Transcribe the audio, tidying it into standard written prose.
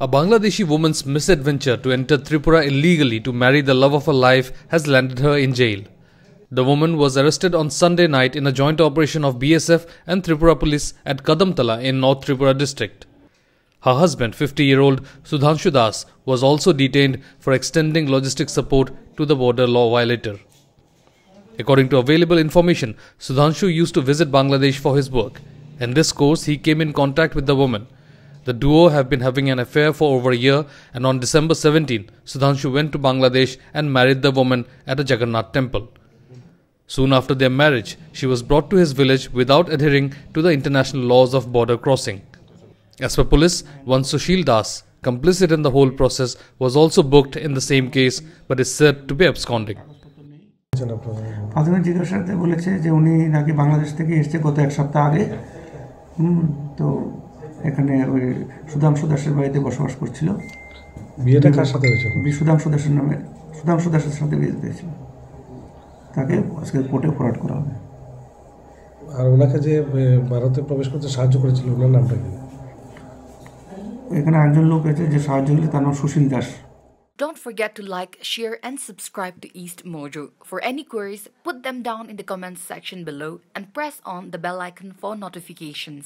A Bangladeshi woman's misadventure to enter Tripura illegally to marry the love of her life has landed her in jail. The woman was arrested on Sunday night in a joint operation of BSF and Tripura police at Kadamtala in North Tripura district. Her husband, 50-year-old Sudhanshu Das, was also detained for extending logistic support to the border law violator. According to available information, Sudhanshu used to visit Bangladesh for his work. In this course, he came in contact with the woman. The duo have been having an affair for over a year, and on December 17, Sudhanshu went to Bangladesh and married the woman at a Jagannath temple. Soon after their marriage, she was brought to his village without adhering to the international laws of border crossing. As per police, one Sushil Das, complicit in the whole process, was also booked in the same case but is said to be absconding. প্রাথমিক জিজ্ঞাসাতে বলেছে যে উনি নাকি বাংলাদেশ থেকে এসেছে গত এক সপ্তাহ আগে তো এখানে ওই সুধাংশু দাসের বাড়িতে বসবাস করছিল। বিয়েটা কার সাথে হয়েছিল? সুধাংশু দাসের সাথে বিয়ে দিয়েছিল। তাকে আজকে কোর্টে ফরওয়ার্ড করা হবে। আর ওনাকে যে ভারতে প্রবেশ করতে সাহায্য করেছিল ওনার নামটা কি? এখানে একজন লোক আছে যে সাহায্য করলে তার নাম সুশীল Das. Don't forget to like, share and subscribe to East Mojo. For any queries, put them down in the comments section below and press on the bell icon for notifications.